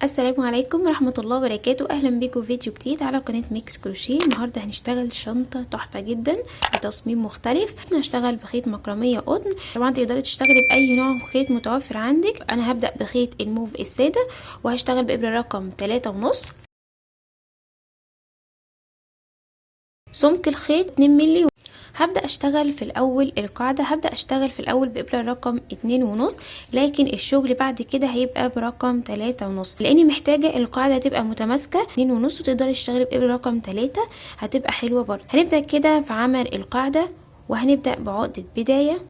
السلام عليكم ورحمة الله وبركاته. اهلا بيكم في فيديو جديد على قناة ميكس كروشيه. النهاردة هنشتغل شنطة تحفة جدا بتصميم مختلف. هنشتغل بخيط مكرمية قطن. طبعا تقدري تشتغلي باي نوع خيط متوفر عندك. انا هبدأ بخيط الموف السادة وهشتغل بإبرة رقم 3.5. سمك الخيط 2 مللي. هبدأ اشتغل في الاول القاعدة، هبدأ اشتغل في الاول بإبرة رقم 2.5، لكن الشغل بعد كده هيبقى برقم 3.5 لاني محتاجة القاعدة تبقى متماسكة. 2.5 وتقدري تشتغلي بإبرة رقم 3 هتبقى حلوة برضه. هنبدأ كده في عمل القاعدة وهنبدأ بعقدة بداية،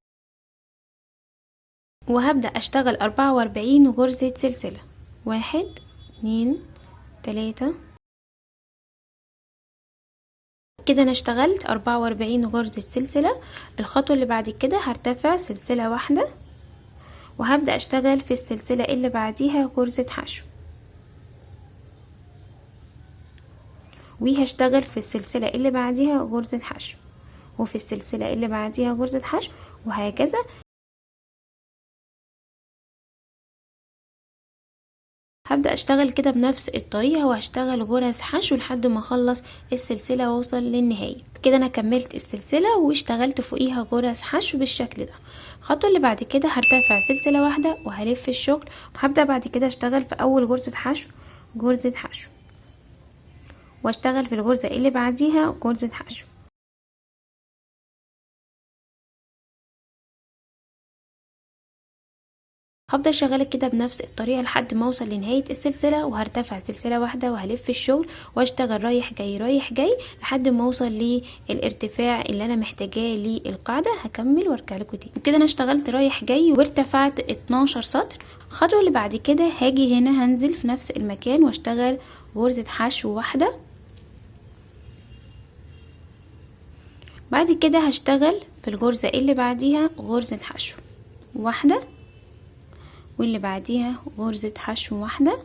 وهبدأ اشتغل 44 غرزة سلسلة. 1 2 3. كده انا اشتغلت 44 غرزة سلسلة. الخطوة اللي بعد كده هرتفع سلسلة واحدة وهبدأ اشتغل في السلسلة اللي بعديها غرزة حشو، وهشتغل في السلسلة اللي بعديها غرزة حشو، وفي السلسلة اللي بعديها غرزة حشو، وهكذا. هبدأ اشتغل كده بنفس الطريقة وهشتغل غرز حشو لحد ما اخلص السلسلة واوصل للنهاية. كده انا كملت السلسلة واشتغلت فوقيها غرز حشو بالشكل ده. الخطوة اللي بعد كده هرتفع سلسلة واحدة وهلف الشغل، وهبدأ بعد كده اشتغل في اول غرزة حشو غرزة حشو، واشتغل في الغرزة اللي بعديها غرزة حشو. هفضل شغاله كده بنفس الطريقه لحد ما اوصل لنهايه السلسله، وهرتفع سلسله واحده وهلف الشغل واشتغل رايح جاي رايح جاي لحد ما اوصل للارتفاع اللي انا محتاجاه للقاعده. هكمل وارجع لكم تاني. كده انا اشتغلت رايح جاي وارتفعت 12 سطر. الخطوه اللي بعد كده هاجي هنا هنزل في نفس المكان واشتغل غرزه حشو واحده. بعد كده هشتغل في الغرزه اللي بعديها غرزه حشو واحده، واللي بعديها غرزة حشو واحدة.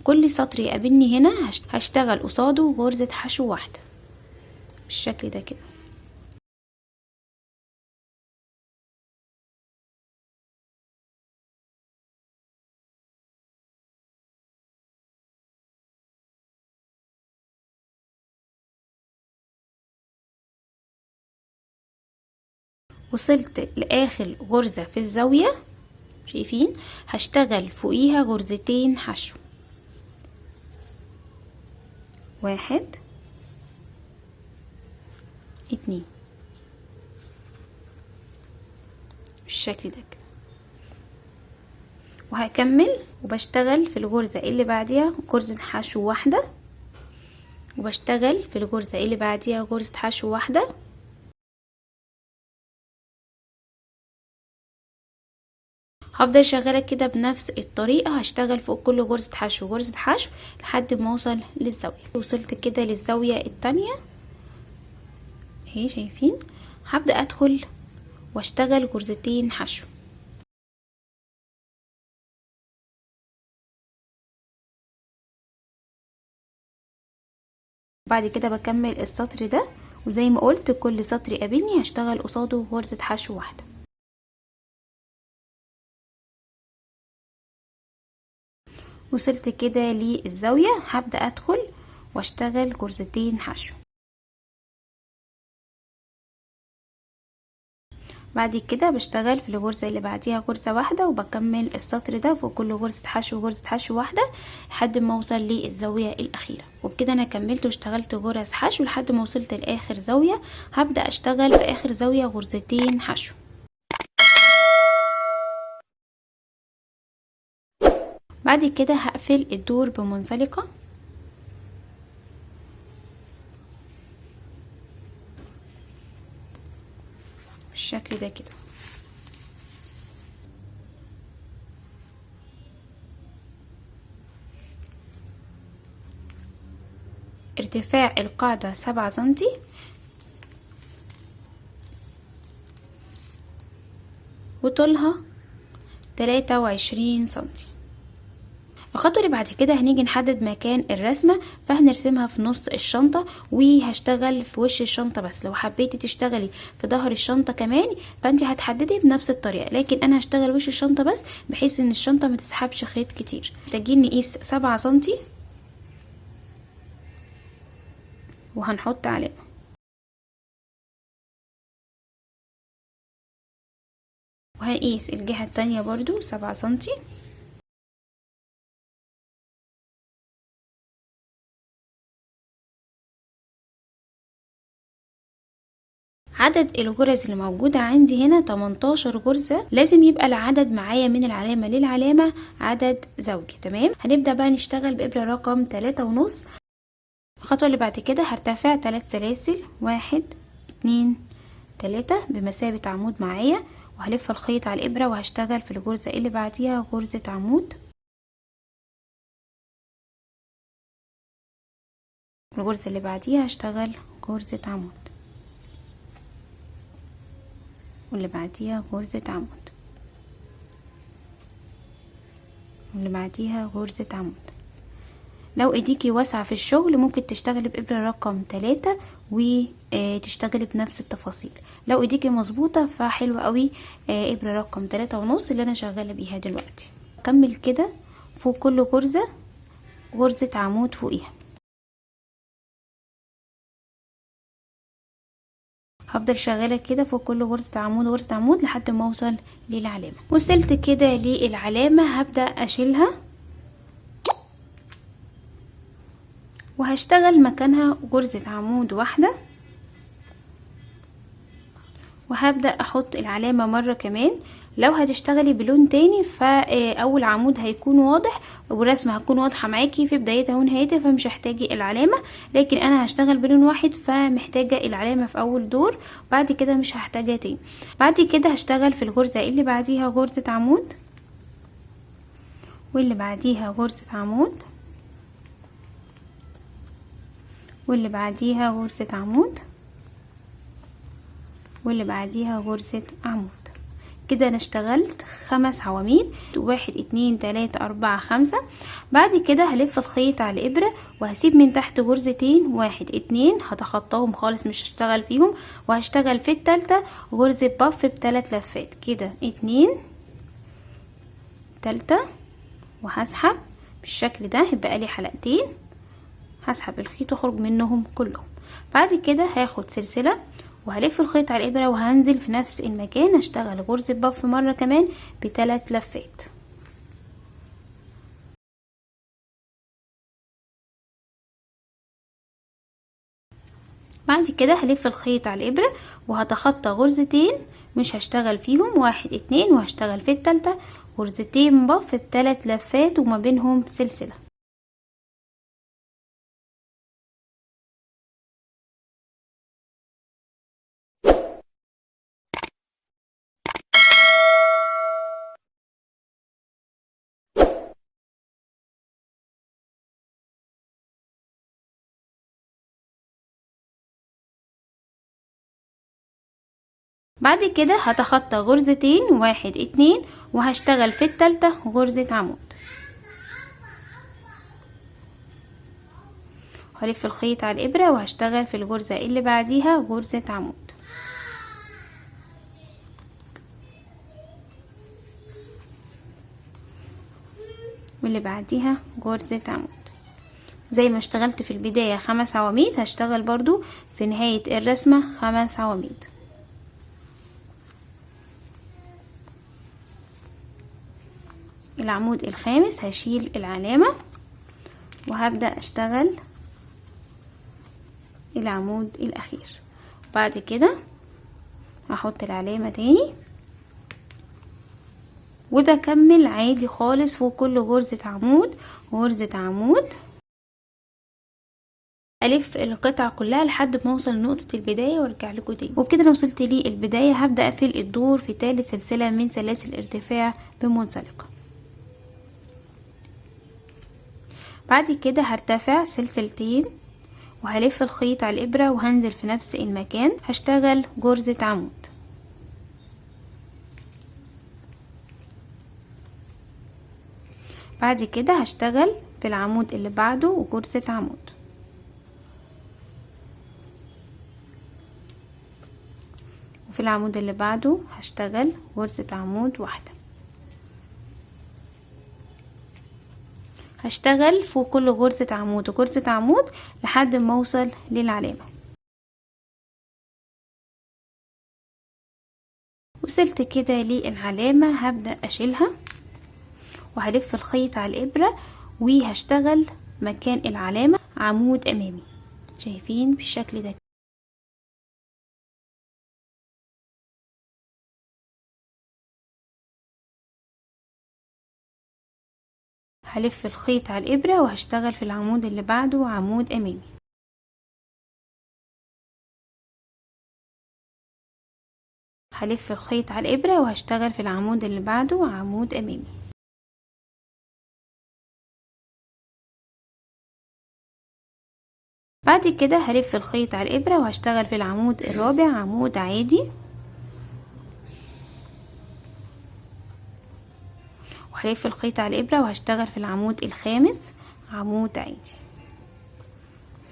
كل سطر يقابلني هنا هشتغل قصاده غرزة حشو واحدة بالشكل ده كده. وصلت لاخر غرزة في الزاوية، شايفين؟ هشتغل فوقيها غرزتين حشو. 1 2 بالشكل ده كده. وهكمل وبشتغل في الغرزة اللي بعديها غرزة حشو واحدة، وبشتغل في الغرزة اللي بعديها غرزة حشو واحدة. هفضل شغاله كده بنفس الطريقه. هشتغل فوق كل غرزه حشو غرزه حشو لحد ما اوصل للزاويه. وصلت كده للزاويه التانية اهي، شايفين؟ هبدا ادخل واشتغل غرزتين حشو. بعد كده بكمل السطر ده، وزي ما قلت كل سطر يقابلني هشتغل قصاده غرزه حشو واحده. وصلت كده للزاويه، هبدا ادخل واشتغل غرزتين حشو. بعد كده بشتغل في الغرزة اللي بعديها غرزة واحدة، وبكمل السطر ده فوق كل غرزة حشو غرزة حشو واحدة لحد ما اوصل للزاوية الاخيرة. وبكده انا كملت واشتغلت غرز حشو لحد ما وصلت لاخر زاوية. هبدأ اشتغل في اخر زاوية غرزتين حشو. بعد كده هقفل الدور بمنزلقة بالشكل ده كده. ارتفاع القاعدة 7 سنتي، وطولها 23 سنتي. الخطوة اللي بعد كده هنيجي نحدد مكان الرسمة، فهنرسمها في نص الشنطة وهشتغل في وش الشنطة بس. لو حبيتي تشتغلي في ظهر الشنطة كمان فانت هتحددي بنفس الطريقة، لكن انا هشتغل وش الشنطة بس بحيث ان الشنطة ما تسحبش خيط كتير. محتاجين نقيس 7 سنتي وهنحط علامة، وهنقيس الجهة التانية برضو 7 سنتي. عدد الغرز اللي موجودة عندي هنا 18 غرزة، لازم يبقى العدد معايا من العلامة للعلامة عدد زوجي. تمام، هنبدأ بقى نشتغل بإبرة رقم 3.5. الخطوة اللي بعد كده هرتفع 3 سلاسل، 1 2 3 بمثابة عمود معايا، وهلف الخيط على الإبرة وهشتغل في الغرزة اللي بعديها غرزة عمود. الغرزة اللي بعديها هشتغل غرزة عمود، واللي بعديها غرزة عمود، واللي بعديها غرزة عمود. لو ايديكي واسعة في الشغل ممكن تشتغلي بإبرة رقم 3 وتشتغلي بنفس التفاصيل. لو ايديكي مظبوطة فحلوة قوي إبرة رقم 3.5 اللي انا شغالة بيها دلوقتي. اكمل كده فوق كل غرزة غرزة عمود فوقيها. هفضل شغالة كده فوق كل غرزة عمود غرزة عمود لحد ما اوصل للعلامة. وصلت كده للعلامة، هبدأ اشيلها وهشتغل مكانها غرزة عمود واحدة، وهبدأ احط العلامة مرة كمان. لو هتشتغلي بلون تاني فاول عمود هيكون واضح والرسمة هتكون واضحة معاكي في بدايتها ونهايتها، فمش هحتاجي العلامة. لكن انا هشتغل بلون واحد فمحتاجة العلامة في اول دور، بعد كده مش هحتاجها تاني. بعد كده هشتغل في الغرزة اللي بعديها غرزة عمود، واللي بعديها غرزة عمود، واللي بعديها غرزة عمود، واللي بعديها غرزة عمود. كده انا اشتغلت 5 عواميد، 1 2 3 4 5. بعد كده هلف الخيط على الابرة وهسيب من تحت غرزتين، 1 2 هتخطاهم خالص مش هشتغل فيهم، وهشتغل في التالتة غرزة بف ب3 لفات كده، 2 تالتة، وهسحب بالشكل ده هيبقى لي حلقتين. هسحب الخيط واخرج منهم كلهم. بعد كده هاخد سلسلة وهلف الخيط على الابرة وهنزل في نفس المكان اشتغل غرزة بف مرة كمان ب3 لفات. بعد كده هلف الخيط على الابرة وهتخطى غرزتين مش هشتغل فيهم، 1 2، وهشتغل في التالتة غرزتين بف ب3 لفات وما بينهم سلسلة. بعد كده هتخطى غرزتين، 1 2، وهشتغل في التالتة غرزة عمود. هلف الخيط على الابرة وهشتغل في الغرزة اللي بعديها غرزة عمود، واللي بعديها غرزة عمود. زي ما اشتغلت في البداية 5 عواميد هشتغل برضو في نهاية الرسمة 5 عواميد. العمود الخامس هشيل العلامة وهبدأ اشتغل العمود الاخير. بعد كده هحط العلامة تاني وبكمل عادي خالص فوق كل غرزة عمود غرزة عمود. الف القطع كلها لحد ما اوصل لنقطة البداية وارجع لكم تاني. وبكده انا وصلت لي البداية هبدأ اقفل الدور في ثالث سلسلة من سلاسل ارتفاع بمنزلقة. بعد كده هرتفع سلسلتين وهلف الخيط على الابرة وهنزل في نفس المكان هشتغل غرزة عمود. بعد كده هشتغل في العمود اللي بعده وغرزة عمود، وفي العمود اللي بعده هشتغل غرزة عمود واحدة. هشتغل فوق كل غرزة عمود وغرزة عمود لحد ما اوصل للعلامة. وصلت كده للعلامة، هبدأ اشيلها وهلف الخيط على الابرة وهشتغل مكان العلامة عمود امامي، شايفين بالشكل ده. هلف الخيط على الابرة وهشتغل في العمود اللي بعده عمود امامي. هلف الخيط على الابرة وهشتغل في العمود اللي بعده عمود امامي. بعد كده هلف الخيط على الابرة وهشتغل في العمود الرابع عمود عادي، وهلف الخيط على الابرة وهشتغل في العمود الخامس عمود عادي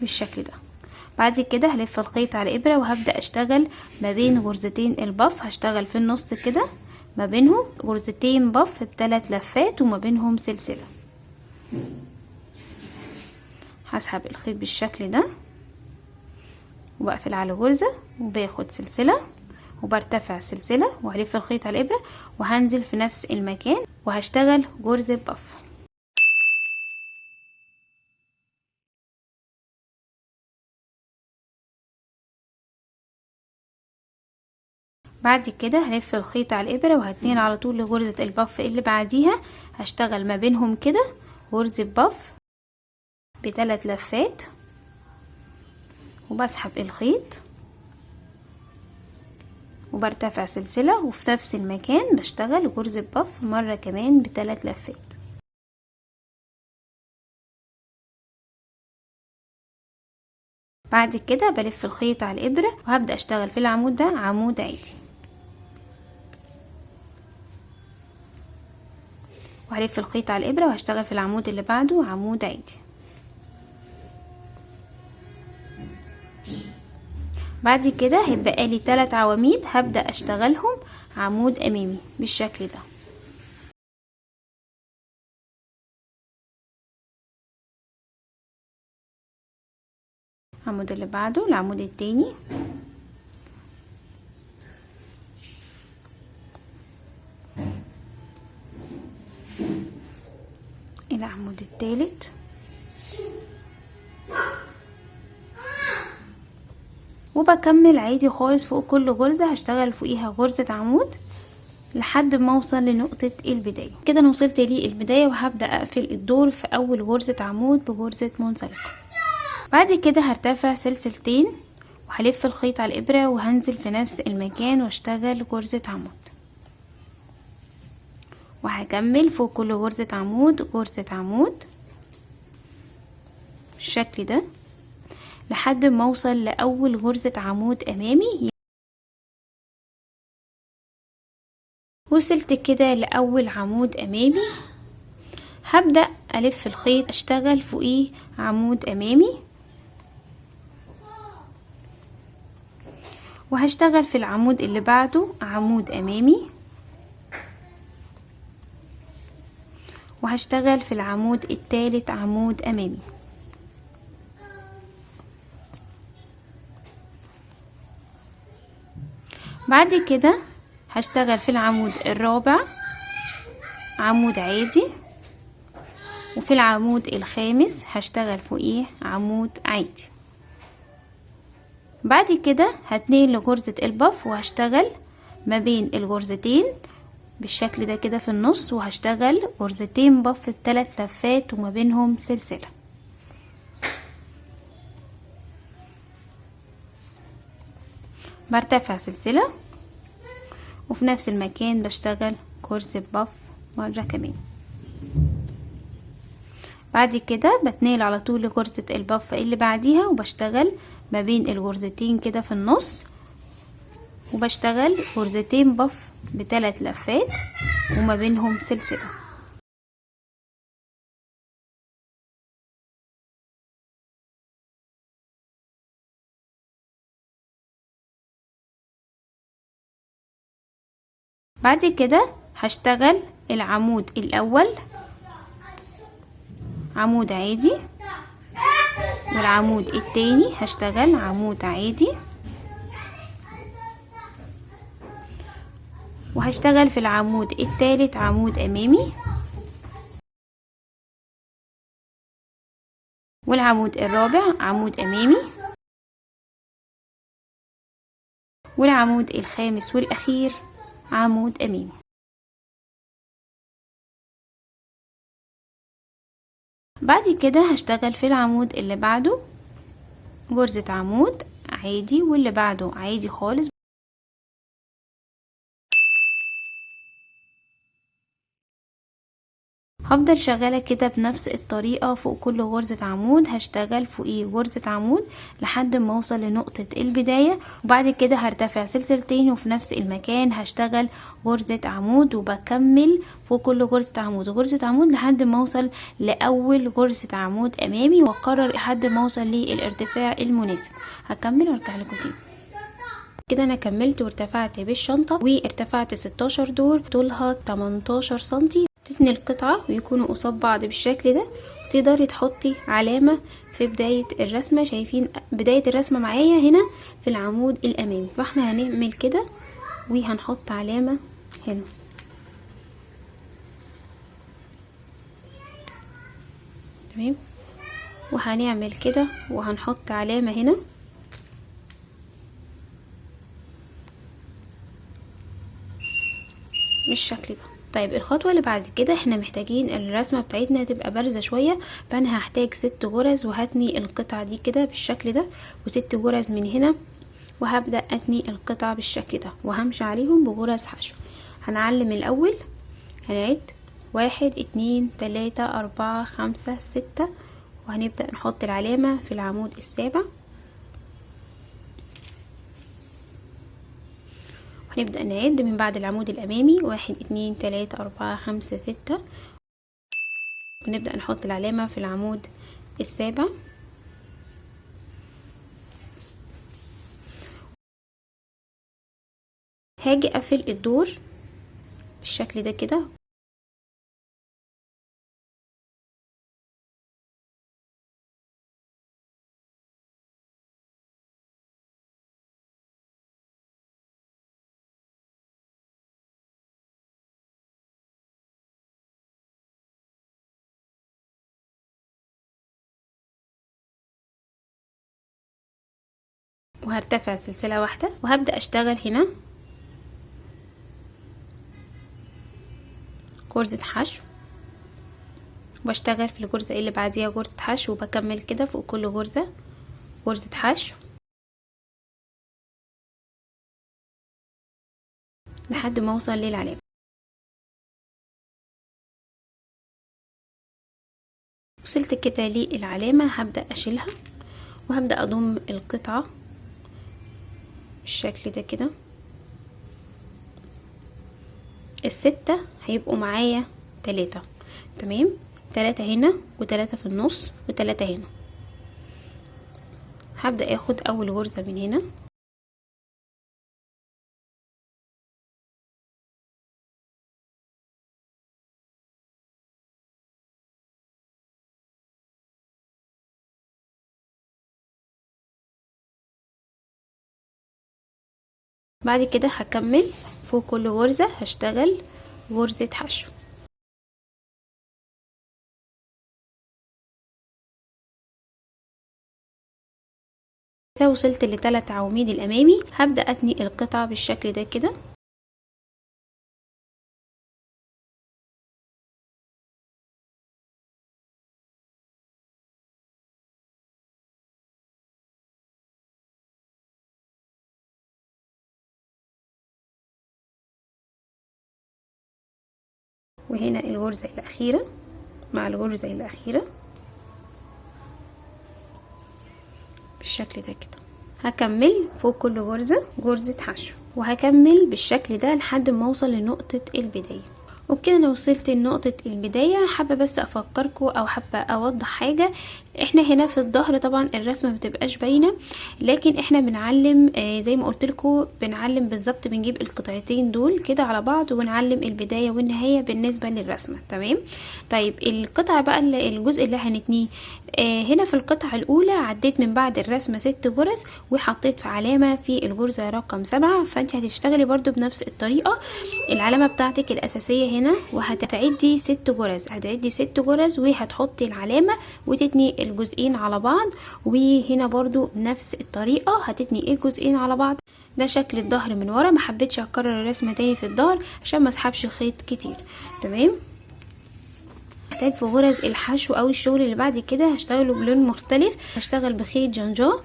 بالشكل ده. بعد كده هلف الخيط على الابرة وهبدأ اشتغل ما بين غرزتين البف، هشتغل في النص كده ما بينهم غرزتين بف ب3 لفات وما بينهم سلسلة. هسحب الخيط بالشكل ده وبقفل على غرزة وباخد سلسلة وبرتفع سلسلة وهلف الخيط على الابرة وهنزل في نفس المكان وهشتغل غرزة بف. بعد كده هلف الخيط على الابرة وهتنقل على طول لغرزة البف اللي بعديها، هشتغل ما بينهم كده غرزة بف ب3 لفات وبسحب الخيط وبرتفع سلسلة وفي نفس المكان بشتغل غرزة بف مرة كمان ب3 لفات. بعد كده بلف الخيط على الابرة وهبدأ اشتغل في العمود ده عمود عادي، وهلف الخيط على الابرة وهشتغل في العمود اللي بعده عمود عادي. بعد كده هيبقى لي 3 عواميد هبدأ اشتغلهم عمود امامي بالشكل ده. العمود اللي بعده العمود التاني، العمود التالت، وبكمل عادي خالص. فوق كل غرزة هشتغل فوقيها غرزة عمود لحد ما اوصل لنقطة البداية. كده انا وصلت للبداية وهبدأ اقفل الدور في اول غرزة عمود بغرزة منزلقة. بعد كده هرتفع سلسلتين وهلف الخيط على الابرة وهنزل في نفس المكان واشتغل غرزة عمود، وهكمل فوق كل غرزة عمود غرزة عمود بالشكل ده لحد ما اوصل لاول غرزة عمود امامي. وصلت كده لاول عمود امامي، هبدأ الف الخيط اشتغل فوقيه عمود امامي، وهشتغل في العمود اللي بعده عمود امامي، وهشتغل في العمود الثالث عمود امامي. بعد كده هشتغل في العمود الرابع عمود عادي، وفي العمود الخامس هشتغل فوقيه عمود عادي. بعد كده هتنقل لغرزة البف وهشتغل ما بين الغرزتين بالشكل ده كده في النص، وهشتغل غرزتين بف ب3 لفات وما بينهم سلسلة. برتفع سلسلة وفي نفس المكان بشتغل غرزة بف مرة كمان. بعد كده بتنقل على طول لغرزة البف اللي بعديها وبشتغل ما بين الغرزتين كده في النص، وبشتغل غرزتين بف ب3 لفات وما بينهم سلسلة. بعد كده هشتغل العمود الاول عمود عادي، والعمود التاني هشتغل عمود عادي، وهشتغل في العمود التالت عمود امامي، والعمود الرابع عمود امامي، والعمود الخامس والاخير عمود امامي. بعد كده هشتغل في العمود اللي بعده غرزة عمود عادي، واللي بعده عادي خالص. هفضل شغالة كده بنفس الطريقة فوق كل غرزة عمود، هشتغل فوقيه غرزة عمود لحد ما اوصل لنقطة البداية، وبعد كده هرتفع سلسلتين وفي نفس المكان هشتغل غرزة عمود، وبكمل فوق كل غرزة عمود غرزة عمود لحد ما اوصل لاول غرزة عمود امامي، واكرر لحد ما اوصل للارتفاع المناسب. هكمل وارجع لكم تاني. كده انا كملت وارتفعت بالشنطة، وارتفعت 16 دور طولها 18 سنتي. تتني القطعة ويكونوا قصاد بعض بالشكل ده. تقدري تحطي علامة في بداية الرسمة، شايفين بداية الرسمة معايا هنا في العمود الامامي، فاحنا هنعمل كده وهنحط علامة هنا. تمام، وهنعمل كده وهنحط علامة هنا. بالشكل ده. طيب الخطوة اللي بعد كده احنا محتاجين الرسمة بتاعتنا تبقى بارزة شوية، فانا هحتاج 6 غرز، وهتني القطعة دي كده بالشكل ده، و6 غرز من هنا، وهبدأ اتني القطعة بالشكل ده، وهمشي عليهم بغرز حشو. هنعلم الاول، هنعد 1 2 3 4 5 6، وهنبدأ نحط العلامة في العمود السابع، هنبدأ نعد من بعد العمود الأمامي 1 2 3 4 5 6، ونبدأ نحط العلامة في العمود السابع. هاجي أقفل الدور بالشكل ده كده، وهرتفع سلسلة واحدة، وهبدأ اشتغل هنا غرزة حشو، واشتغل في الغرزة اللي بعديها غرزة حشو، وبكمل كده فوق كل غرزة غرزة حشو لحد ما اوصل للعلامة. وصلت كده للعلامة، هبدأ اشيلها وهبدأ اضم القطعة بالشكل ده كده. الستة هيبقوا معايا 3، تمام، 3 هنا و3 في النص و3 هنا. هبدأ اخد اول غرزة من هنا، بعد كده هكمل فوق كل غرزة هشتغل غرزة حشو. كده وصلت ل3 عواميد الامامي، هبدأ اتني القطعة بالشكل ده كده. وهنا الغرزة الأخيرة مع الغرزة الأخيرة بالشكل ده كده. هكمل فوق كل غرزة غرزة حشو، وهكمل بالشكل ده لحد ما اوصل لنقطة البداية. وبكده انا وصلت لنقطة البداية. حابة بس افكركم او حابة اوضح حاجة. احنا هنا في الظهر طبعا الرسمة مبتبقاش باينة، لكن احنا بنعلم زي ما قلت لكم، بنعلم بالظبط، بنجيب القطعتين دول كده على بعض ونعلم البداية والنهاية بالنسبة للرسمة. تمام. طيب القطعة بقى الجزء اللي هنتنيه، هنا في القطعة الاولى عديت من بعد الرسمة 6 غرز وحطيت في علامة في الغرزة رقم 7. فانت هتشتغلي برضو بنفس الطريقة. العلامة بتاعتك الاساسية هنا، وهتعدي 6 غرز، هتعدي 6 غرز وهتحطي العلامة وتتني الجزئين على بعض. وهنا برضو نفس الطريقة هتتني الجزئين على بعض. ده شكل الظهر من ورا. ما حبيتش اكرر الرسمة تاني في الظهر عشان ما اسحبش خيط كتير. تمام. هحتاج في غرز الحشو او الشغل اللي بعد كده هشتغله بلون مختلف. هشتغل بخيط جنجاه،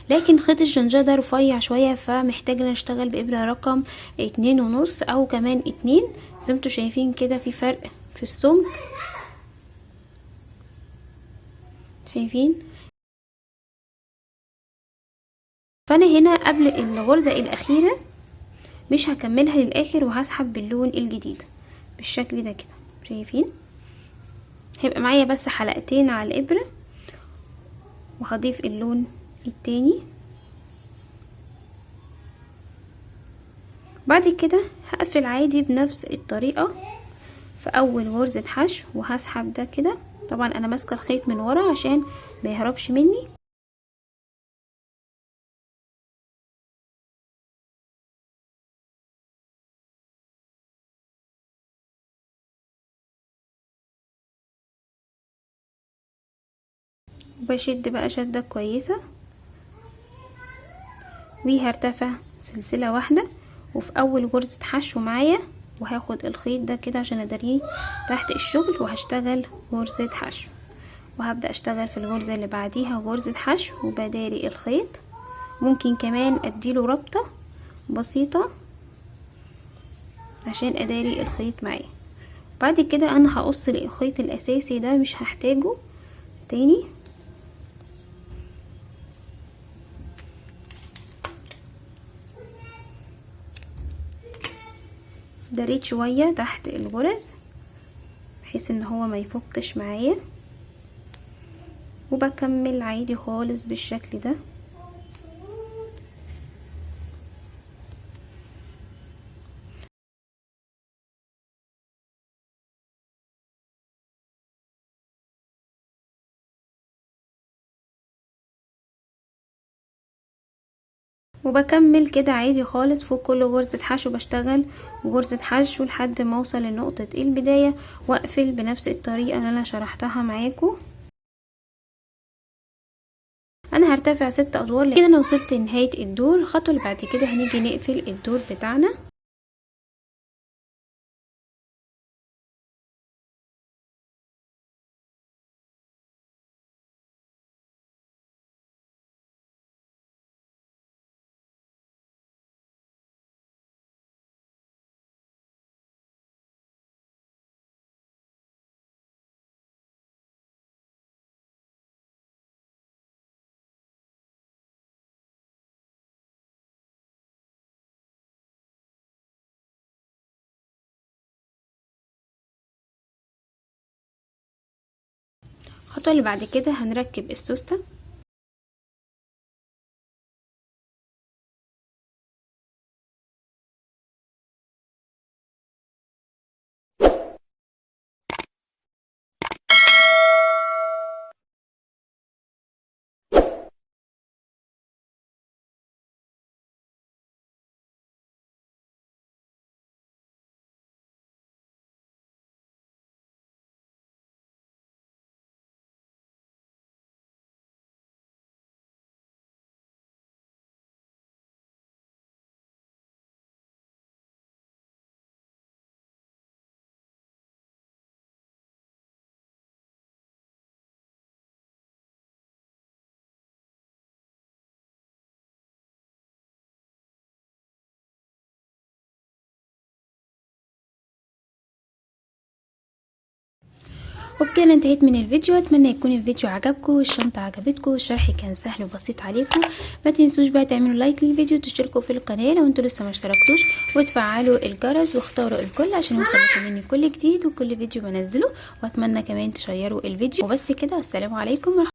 لكن خيط الجنجاه ده رفيع شوية، فمحتاجة اشتغل بإبرة رقم 2.5 او كمان 2. زي ما انتوا شايفين كده في فرق في السمك، شايفين. فانا هنا قبل الغرزة الاخيرة مش هكملها للاخر، وهسحب باللون الجديد بالشكل ده كده. شايفين هيبقى معايا بس حلقتين على الابرة، وهضيف اللون التاني. بعد كده هقفل عادي بنفس الطريقة في اول غرزة حشو، وهسحب ده كده. طبعا انا ماسكة الخيط من ورا عشان ما يهربش مني. وبشد بقى شدة كويسة، وهرتفع سلسلة واحدة وفي اول غرزة حشو معايا، وهاخد الخيط ده كده عشان اداريه تحت الشغل، وهشتغل غرزة حشو. وهبدأ اشتغل في الغرزة اللي بعديها غرزة حشو وبداري الخيط. ممكن كمان اديله ربطة بسيطة عشان اداري الخيط معايا. بعد كده انا هقص الخيط الاساسي ده، مش هحتاجه تاني. دريت شوية تحت الغرز بحيث ان هو ما يفكش معايا، وبكمل عادي خالص بالشكل ده. وبكمل كده عادي خالص فوق كل غرزة حشو، بشتغل غرزة حشو لحد ما اوصل لنقطة البداية، واقفل بنفس الطريقة اللي انا شرحتها معاكم. انا هرتفع 6 ادوار كده. انا وصلت لنهاية الدور. الخطوة اللي بعد كده هنيجي نقفل الدور بتاعنا. الخطوة اللي بعد كده هنركب السوستة. وبكده أنا انتهيت من الفيديو. اتمنى يكون الفيديو عجبكم والشنطه عجبتكم والشرح كان سهل وبسيط عليكم. ما تنسوش بقى تعملوا لايك للفيديو وتشتركوا في القناه لو انتوا لسه ما اشتركتوش، وتفعلوا الجرس واختاروا الكل عشان يوصلكم مني كل جديد وكل فيديو بنزله. واتمنى كمان تشيروا الفيديو. وبس كده، والسلام عليكم.